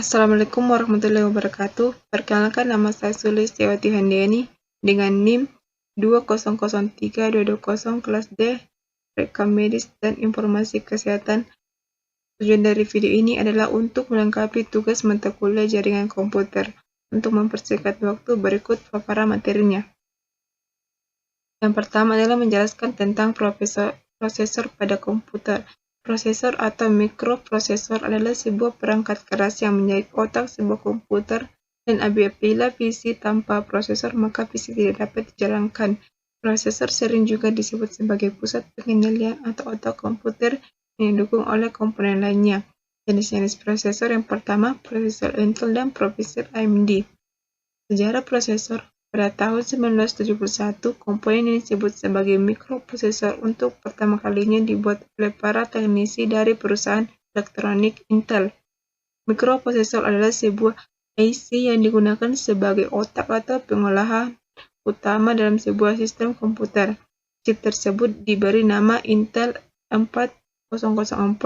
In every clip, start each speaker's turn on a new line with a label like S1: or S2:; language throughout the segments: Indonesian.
S1: Assalamualaikum warahmatullahi wabarakatuh. Perkenalkan, nama saya Sulistiawati Handayani dengan NIM 2003220 kelas D, rekam medis dan informasi kesehatan. Tujuan dari video ini adalah untuk melengkapi tugas mata kuliah jaringan komputer. Untuk mempersingkat waktu, berikut paparan materinya. Yang pertama adalah menjelaskan tentang prosesor pada komputer. Prosesor atau mikroprosesor adalah sebuah perangkat keras yang menjadi otak sebuah komputer, dan apabila PC tanpa prosesor maka PC tidak dapat dijalankan. Prosesor sering juga disebut sebagai pusat pengendalian atau otak komputer yang didukung oleh komponen lainnya. Jenis-jenis prosesor yang pertama, prosesor Intel dan prosesor AMD. Sejarah prosesor. Pada tahun 1971, komponen ini disebut sebagai mikroprosesor untuk pertama kalinya dibuat oleh para teknisi dari perusahaan elektronik Intel. Mikroprosesor adalah sebuah IC yang digunakan sebagai otak atau pengolahan utama dalam sebuah sistem komputer. Chip tersebut diberi nama Intel 4004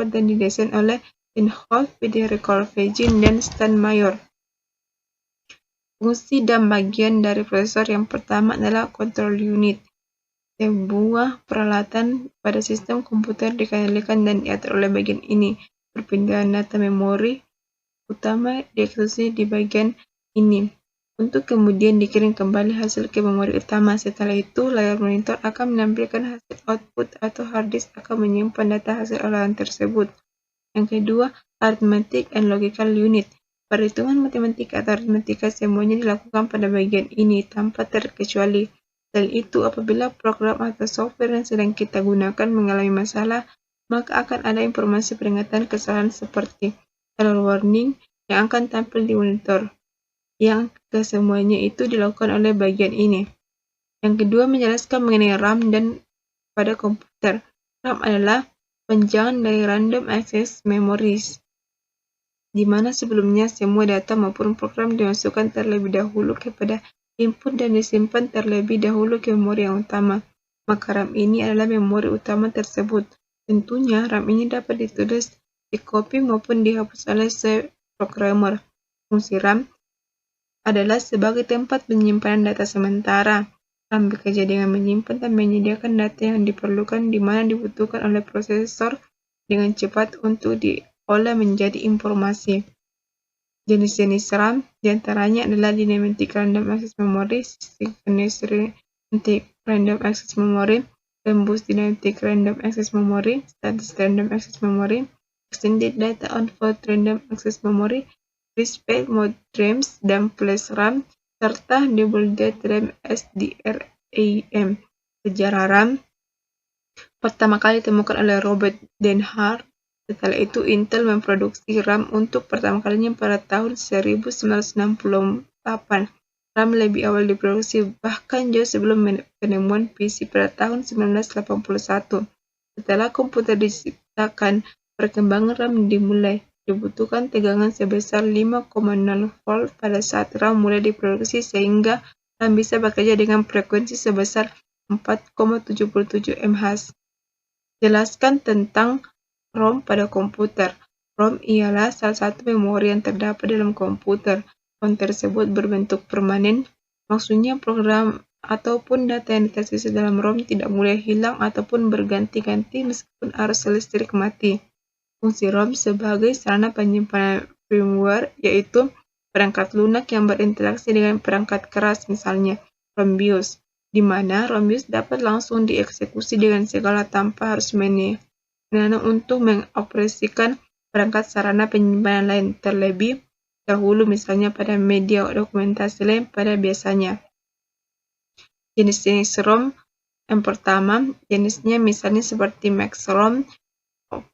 S1: dan didesain oleh Inhofe, Federico Faggin, dan Stan Mayer. Fungsi dan bagian dari prosesor yang pertama adalah control unit. Sebuah peralatan pada sistem komputer dikendalikan dan diatur oleh bagian ini. Perpindahan data memori utama dieksekusi di bagian ini, untuk kemudian dikirim kembali hasil ke memori utama. Setelah itu, layar monitor akan menampilkan hasil output atau hard disk akan menyimpan data hasil olahan tersebut. Yang kedua, arithmetic and logical unit. Perhitungan matematika atau aritmatika semuanya dilakukan pada bagian ini tanpa terkecuali. Selain itu, apabila program atau software yang sedang kita gunakan mengalami masalah, maka akan ada informasi peringatan kesalahan seperti error warning yang akan tampil di monitor. Yang kesemuanya itu dilakukan oleh bagian ini. Yang kedua, menjelaskan mengenai RAM dan pada komputer. RAM adalah panjangan dari Random Access Memories, di mana sebelumnya semua data maupun program dimasukkan terlebih dahulu kepada input dan disimpan terlebih dahulu ke memori yang utama. Maka RAM ini adalah memori utama tersebut. Tentunya RAM ini dapat ditulis, dikopi maupun dihapus oleh programmer. Fungsi RAM adalah sebagai tempat penyimpanan data sementara. RAM bekerja dengan menyimpan dan menyediakan data yang diperlukan di mana dibutuhkan oleh prosesor dengan cepat untuk diolah menjadi informasi. Jenis-jenis RAM diantaranya adalah Dynamic Random Access Memory, Synchronous Random Access Memory, Rambus Dynamic Random Access Memory, Static Random Access Memory, Extended Data on Float Random Access Memory, Respect Mode RAMs, dan Flash RAM, serta Double Date RAM SDRAM. Sejarah RAM pertama kali ditemukan oleh Robert Denhart. Setelah itu, Intel memproduksi RAM untuk pertama kalinya pada tahun 1968. RAM lebih awal diproduksi bahkan jauh sebelum penemuan PC pada tahun 1981. Setelah komputer diciptakan, perkembangan RAM dimulai. Dibutuhkan tegangan sebesar 5,0 volt pada saat RAM mulai diproduksi sehingga RAM bisa bekerja dengan frekuensi sebesar 4,77 MHz. Jelaskan tentang ROM pada komputer. ROM ialah salah satu memori yang terdapat dalam komputer. ROM tersebut berbentuk permanen, maksudnya program ataupun data yang tersisa dalam ROM tidak mulai hilang ataupun berganti-ganti meskipun arus listrik mati. Fungsi ROM sebagai sarana penyimpanan firmware, yaitu perangkat lunak yang berinteraksi dengan perangkat keras, misalnya ROM BIOS, di mana ROM BIOS dapat langsung dieksekusi dengan segala tanpa harus menanam untuk mengoperasikan perangkat sarana penyimpanan lain terlebih dahulu, misalnya pada media dokumentasi lain pada biasanya. Jenis-jenis ROM yang pertama, jenisnya misalnya seperti Max-ROM,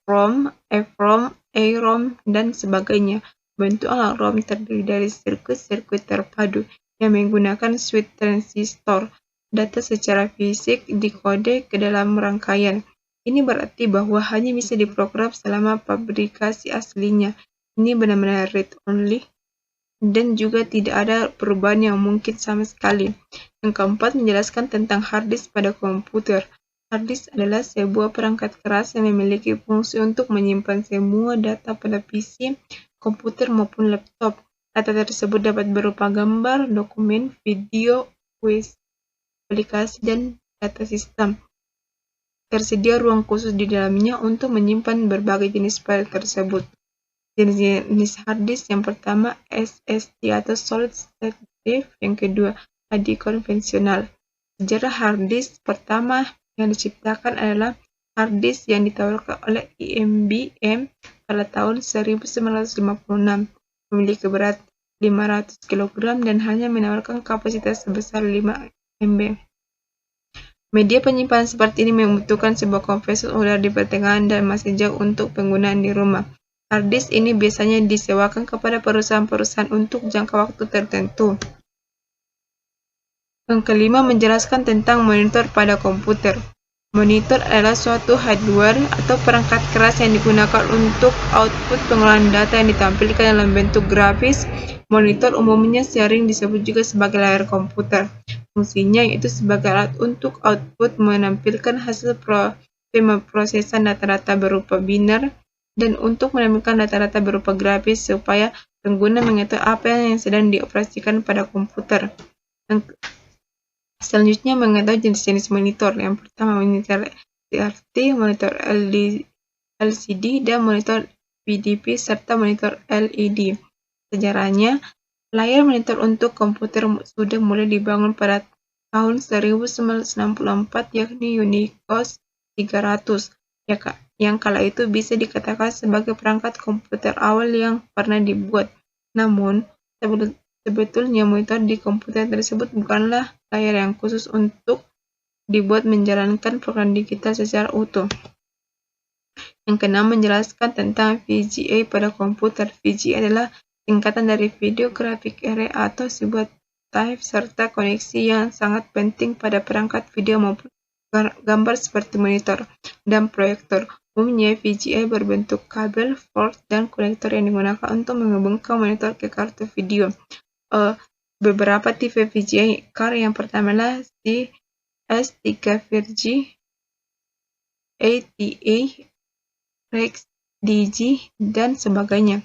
S1: ROM, EEPROM, AROM, dan sebagainya. Bentuk alat ROM terdiri dari sirkuit-sirkuit terpadu yang menggunakan switch transistor. Data secara fisik dikode ke dalam rangkaian. Ini berarti bahwa hanya bisa diprogram selama fabrikasi aslinya. Ini benar-benar read-only dan juga tidak ada perubahan yang mungkin sama sekali. Yang keempat, menjelaskan tentang hard disk pada komputer. Hard disk adalah sebuah perangkat keras yang memiliki fungsi untuk menyimpan semua data pada PC komputer maupun laptop. Data tersebut dapat berupa gambar, dokumen, video, kuis, aplikasi, dan data sistem. Tersedia ruang khusus di dalamnya untuk menyimpan berbagai jenis file tersebut. Jenis hard disk yang pertama SSD atau Solid State Drive, yang kedua HD konvensional. Sejarah hard disk pertama yang diciptakan adalah hard disk yang ditawarkan oleh IBM pada tahun 1956, memiliki berat 500 kg dan hanya menawarkan kapasitas sebesar 5 MB. Media penyimpanan seperti ini membutuhkan sebuah kompresor udara di pertengahan dan masih jauh untuk penggunaan di rumah. Hard disk ini biasanya disewakan kepada perusahaan-perusahaan untuk jangka waktu tertentu. Yang kelima, menjelaskan tentang monitor pada komputer. Monitor adalah suatu hardware atau perangkat keras yang digunakan untuk output pengolahan data yang ditampilkan dalam bentuk grafis. Monitor umumnya sering disebut juga sebagai layar komputer. Fungsinya yaitu sebagai alat untuk output menampilkan hasil pemrosesan data-data berupa biner dan untuk menampilkan data-data berupa grafis supaya pengguna mengetahui apa yang sedang dioperasikan pada komputer. Selanjutnya mengetahui jenis-jenis monitor. Yang pertama monitor CRT, monitor LCD, dan monitor VDP serta monitor LED. Sejarahnya, layar monitor untuk komputer sudah mulai dibangun pada tahun 1964, yakni Unicos 300, yang kala itu bisa dikatakan sebagai perangkat komputer awal yang pernah dibuat. Namun, sebetulnya monitor di komputer tersebut bukanlah layar yang khusus untuk dibuat menjalankan program digital secara utuh. Yang keenam, menjelaskan tentang VGA pada komputer. VGA adalah singkatan dari Video Graphic Array atau sebuah type serta koneksi yang sangat penting pada perangkat video maupun gambar seperti monitor dan proyektor. Umumnya VGA berbentuk kabel, port, dan konektor yang digunakan untuk menghubungkan monitor ke kartu video. Beberapa tipe VGA card yang pertama adalah CS3 ATA, Rex, DG, dan sebagainya.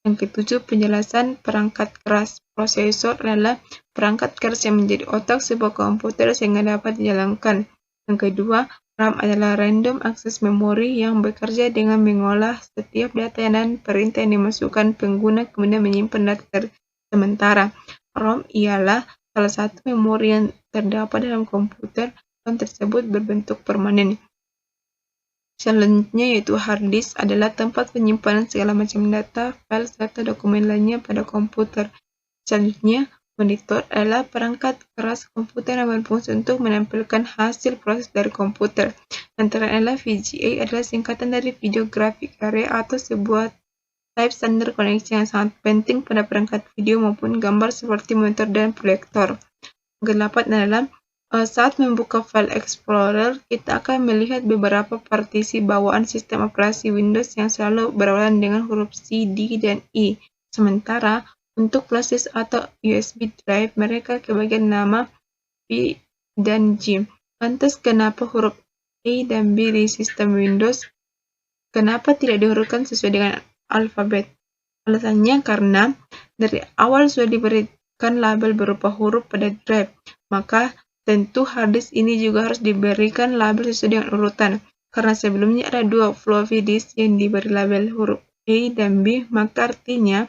S1: Yang ketujuh, penjelasan perangkat keras. Prosesor adalah perangkat keras yang menjadi otak sebuah komputer sehingga dapat dijalankan. Yang kedua, RAM adalah Random Access Memory yang bekerja dengan mengolah setiap data dan perintah yang dimasukkan pengguna kemudian menyimpan data sementara. ROM ialah salah satu memori yang terdapat dalam komputer dan tersebut berbentuk permanen. Selanjutnya yaitu hard disk adalah tempat penyimpanan segala macam data, file, serta dokumen lainnya pada komputer. Selanjutnya, monitor adalah perangkat keras komputer yang berfungsi untuk menampilkan hasil proses dari komputer. Antara adalah VGA adalah singkatan dari Video Graphic Array atau sebuah type standar koneksi yang sangat penting pada perangkat video maupun gambar seperti monitor dan proyektor. Kedelapan adalah saat membuka File Explorer, kita akan melihat beberapa partisi bawaan sistem operasi Windows yang selalu berawalan dengan huruf C, D, dan I. Sementara, untuk flash disk atau USB drive, mereka kebagian nama P dan G. Lantas, kenapa huruf A dan B di sistem Windows? Kenapa tidak dihurufkan sesuai dengan alfabet? Alasannya karena dari awal sudah diberikan label berupa huruf pada drive, maka tentu hard disk ini juga harus diberikan label sesuai dengan urutan. Karena sebelumnya ada dua floppy disk yang diberi label huruf A dan B, maka artinya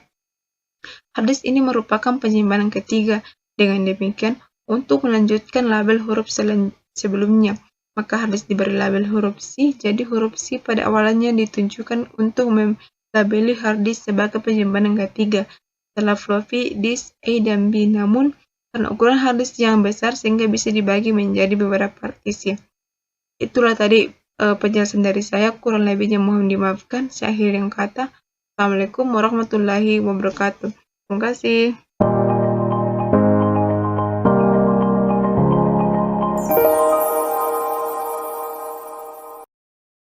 S1: hard disk ini merupakan penyimpanan ketiga. Dengan demikian, untuk melanjutkan label huruf sebelumnya, maka hard disk diberi label huruf C, jadi huruf C pada awalnya ditunjukkan untuk melabeli hard disk sebagai penyimpanan ketiga setelah floppy disk A dan B. Namun, karena ukuran hard disk yang besar sehingga bisa dibagi menjadi beberapa partisi. Itulah tadi penjelasan dari saya, kurang lebihnya mohon dimaafkan. Saya akhiri dengan kata, Assalamualaikum warahmatullahi wabarakatuh. Terima kasih.